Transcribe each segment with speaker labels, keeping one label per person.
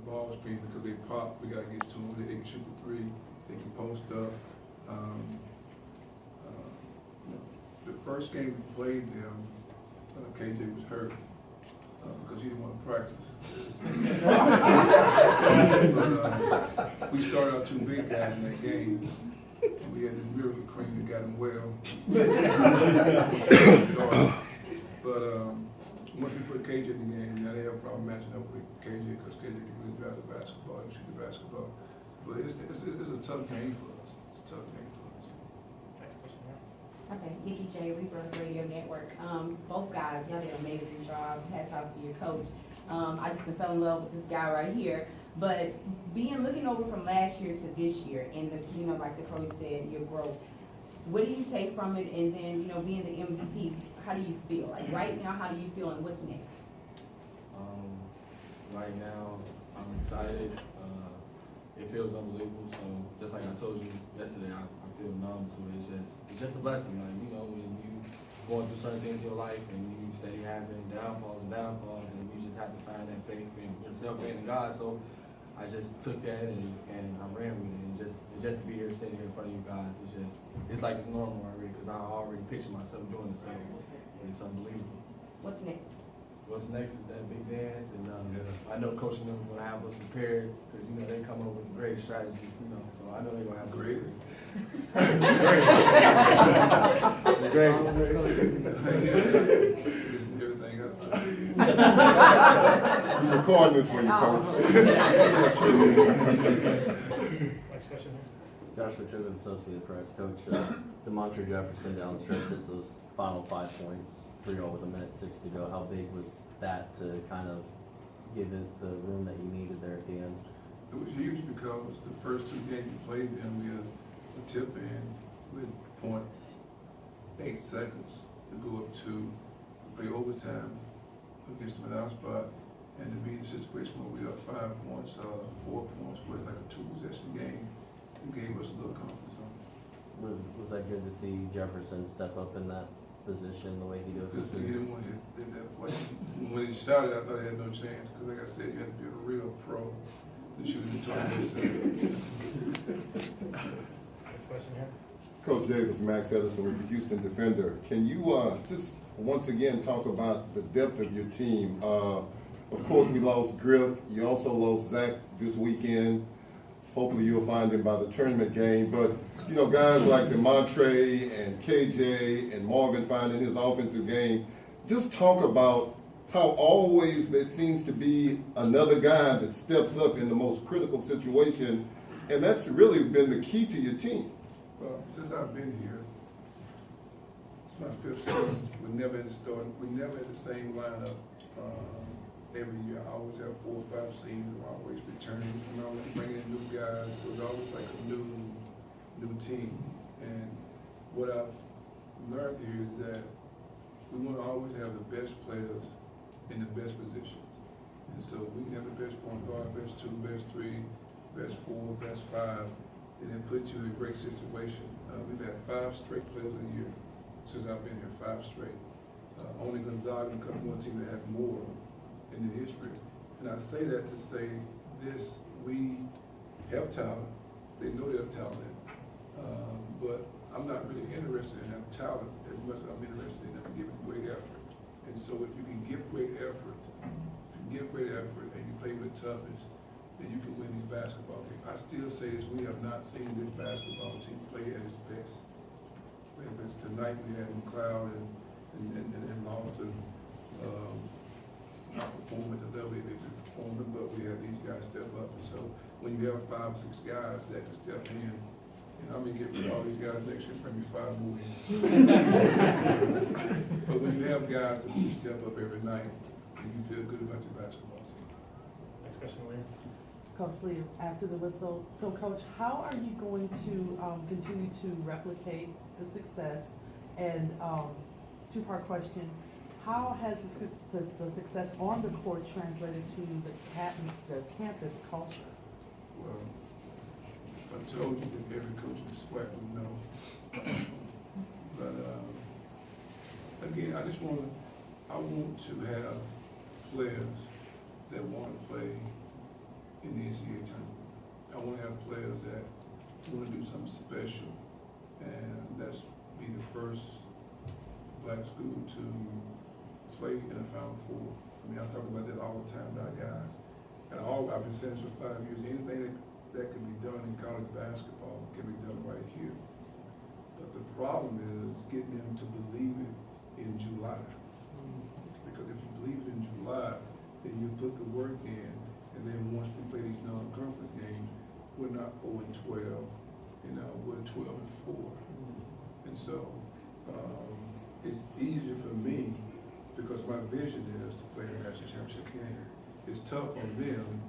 Speaker 1: ball screen because they pop. We got to get to them. They can shoot the three. They can post up. The first game we played them, KJ was hurt because he didn't want to practice. But, we started our two big guys in that game. And we had this miracle cream that got him well. But once we put KJ in the game, now they have a problem matching up with KJ because KJ can really drive the basketball and shoot the basketball. But it's a tough game for us. It's a tough game for us.
Speaker 2: Next question, yeah.
Speaker 3: Okay, Nikki J, Rebirth Radio Network. Both guys, y'all did an amazing job. Hats off to your coach. I just fell in love with this guy right here. But looking over from last year to this year, and like the coach said, your growth. What do you take from it? And then, being the MVP, how do you feel? Like right now, how do you feel, and what's next?
Speaker 4: Right now, I'm excited. It feels unbelievable. So just like I told you yesterday, I feel numb to it. It's just a blessing. Like, when you going through certain things in your life and you steady having downfalls, and you just have to find that faith in yourself and in God. So I just took that and I ran with it. And just to be here sitting here in front of you guys, it's like it's normal already because I already picture myself doing the same. It's unbelievable.
Speaker 3: What's next?
Speaker 4: What's next is that big dance, and I know Coach and them is gonna have us prepared because they come up with great strategies, so I know they're gonna have
Speaker 1: Great. Everything else.
Speaker 5: We're recording this for you, Coach.
Speaker 2: Next question, yeah.
Speaker 6: Joshua Chosen, Associated Press. Coach, DeMontre Jefferson down the stretch hits those final 5 points, 3-0 with 1:06 to go. How big was that to kind of give it the room that you needed there at the end?
Speaker 1: It was huge because the first 2 games we played them, we had a tip in with 0.8 seconds to go up to play overtime against them in our spot, and to be in a situation where we up 5 points, 4 points, where it's like a 2-possession game, it gave us a little confidence on it.
Speaker 6: Was that good to see Jefferson step up in that position the way he did?
Speaker 1: Because he didn't want to hit that play. When he shot it, I thought he had no chance, because like I said, you have to be a real pro to shoot in the tournament.
Speaker 2: Next question, yeah.
Speaker 5: Coach Davis, Max Edison with the Houston Defender. Can you just once again talk about the depth of your team? Of course, we lost Griff. You also lost Zach this weekend. Hopefully you'll find him by the tournament game. But, guys like DeMontre and KJ and Morgan finding his offensive game, just talk about how always there seems to be another guy that steps up in the most critical situation, and that's really been the key to your team.
Speaker 1: Well, since I've been here, it's my 5th season. We never had the same lineup every year. I always have 4 or 5 seasons. I'm always returning. I'm always bringing in new guys. So it's always like a new team. And what I've learned here is that we want to always have the best players in the best positions. And so we can have the best point guard, best 2, best 3, best 4, best 5, and it puts you in a great situation. We've had 5 straight players of the year since I've been here, 5 straight. Only Gonzaga and a couple more teams that have more in the history. And I say that to say this: we have talent. They know they're talented, but I'm not really interested in that talent as much as I'm interested in them giving great effort. And so, if you can give great effort, and you play with toughness, then you can win these basketball games. I still say this: we have not seen this basketball team play at its best. Tonight we had McLeod and Lawton not perform at the level they've been performing, but we have these guys step up. And so when you have 5 or 6 guys that can step in, I'm gonna get rid of all these guys next year, bring me 5 more in. But when you have guys that you step up every night, and you feel good about your basketball team.
Speaker 2: Next question, Leah.
Speaker 7: Coach Lee, after the whistle. So, Coach, how are you going to continue to replicate the success? And 2-part question: how has the success on the court translated to the campus culture?
Speaker 1: Well, I told you that every coach in the SWAC would know. But again, I want to have players that want to play NCAA tournament. I wanna have players that wanna do something special, and that's be the first black school to play in a Final Four. I mean, I talk about that all the time to our guys. And I've been saying this for 5 years, anything that can be done in college basketball can be done right here. But the problem is getting them to believe it in July. Because if you believe it in July, then you put the work in, and then once we play these non-conference games, we're not 4-12, we're 12-4. And so, it's easier for me, because my vision is to play a national championship game. It's tough on them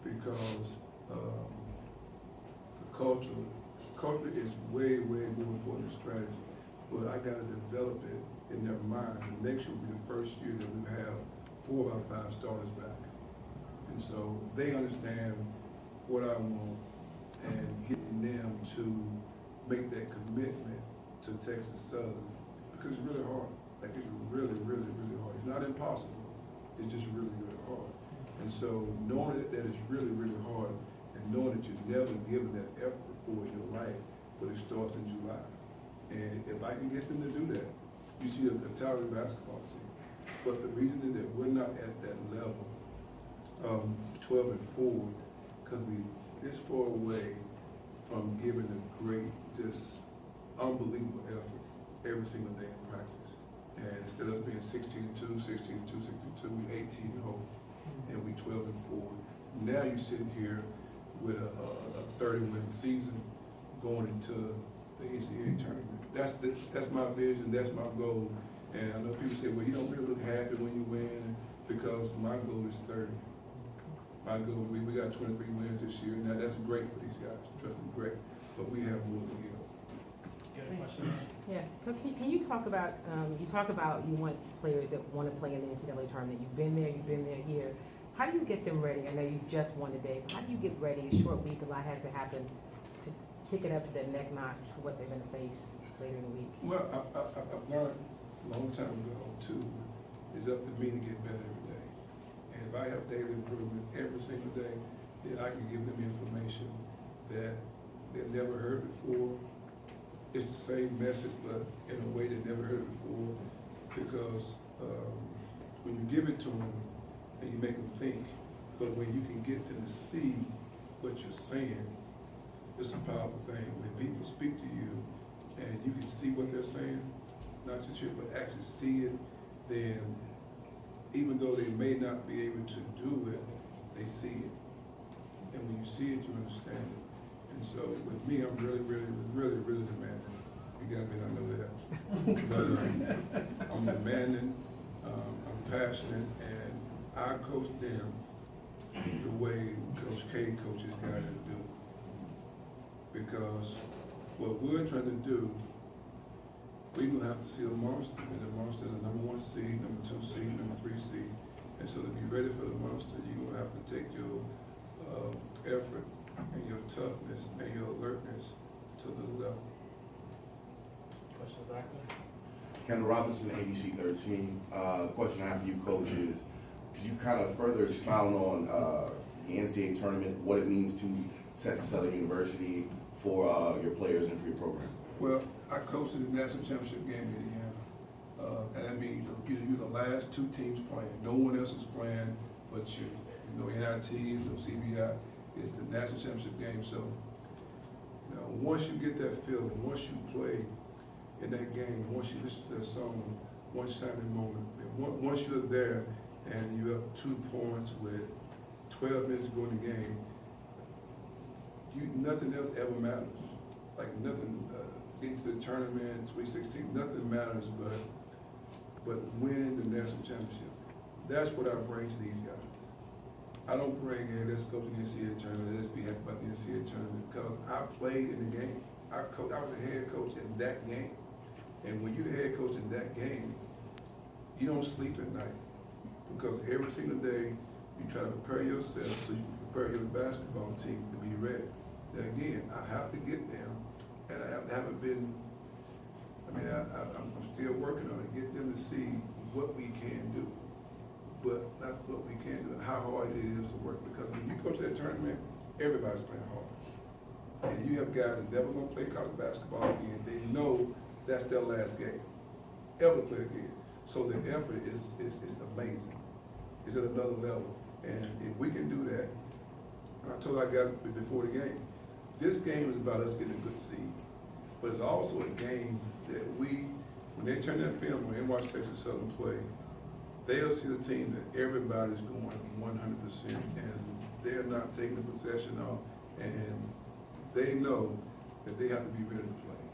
Speaker 1: because, the culture is way, way more important than strategy. But I gotta develop it in their mind, and next year will be the first year that we have 4 of our 5 starters back. And so they understand what I want, and getting them to make that commitment to Texas Southern, because it's really hard. Like, it's really, really, really hard. It's not impossible, it's just really, really hard. And so knowing that it's really, really hard, and knowing that you've never given that effort before in your life, but it starts in July. And if I can get them to do that, you see a talented basketball team. But the reason is that we're not at that level of 12-4, because we this far away from giving a great, just unbelievable effort every single day in practice. And instead of being 16-2, 16-2, 16-2, we 18-0, and we 12-4. Now you're sitting here with a 30-win season going into the NCAA tournament. That's my vision, that's my goal. And I know people say, well, you don't really look happy when you win, because my goal is 30. My goal, we got 23 wins this year. Now that's great for these guys, trust me, great. But we have more to give.
Speaker 2: You have a question?
Speaker 8: Yeah, so can you talk about, you want players that want to play in the NCAA tournament. You've been there here. How do you get them ready? I know you just won today, but how do you get ready? A short week, a lot has to happen to kick it up to that neck notch for what they're going to face later in the week.
Speaker 1: Well, I've learned a long time ago too, it's up to me to get better every day. And if I have daily improvement every single day, then I can give them information that they've never heard before. It's the same message, but in a way they never heard it before, because when you give it to them and you make them think, but when you can get them to see what you're saying, it's a powerful thing. When people speak to you and you can see what they're saying, not just hear, but actually see it, then even though they may not be able to do it, they see it. And when you see it, you understand it. And so with me, I'm really, really, really, really demanding. You got me, I know that. But I'm demanding, I'm passionate, and I coach them the way Coach K coaches guys to do. Because what we're trying to do, we're gonna have to see a monster, and the monster is a #1 seed, #2 seed, #3 seed. And so to be ready for the monster, you're gonna have to take your effort and your toughness and your alertness to the level.
Speaker 2: Question back there?
Speaker 9: Kendall Robinson, ABC 13. The question I have for you, Coach, is could you kind of further expound on the NCAA tournament, what it means to Texas Southern University for your players and for your program?
Speaker 1: Well, I coached in the national championship game in Indiana. And that means you're the last 2 teams playing. No one else is playing but you. No NITs, no CBI. It's the national championship game. So, once you get that feeling, once you play in that game, once you listen to that song, one shining moment, and once you're there and you're up 2 points with 12 minutes to go in the game, nothing else ever matters. Like nothing, getting to the tournament, Sweet 16, nothing matters but winning the national championship. That's what I bring to these guys. I don't bring in, let's go to the NCAA tournament, let's be happy about the NCAA tournament, because I played in the game. I was the head coach in that game. And when you're the head coach in that game, you don't sleep at night. Because every single day, you try to prepare yourself so you can prepare your basketball team to be ready. Then again, I have to get them, and I haven't been, I'm still working on it, get them to see what we can do. But not what we can do, how hard it is to work. Because when you go to that tournament, everybody's playing hard. And you have guys that never gonna play college basketball again, they know that's their last game, ever play again. So the effort is amazing. It's at another level. And if we can do that, I told our guys before the game, this game is about us getting a good seed. But it's also a game that when they turn their film on and watch Texas Southern play, they'll see the team that everybody's going 100% and they're not taking the possession off, and they know that they have to be ready to play.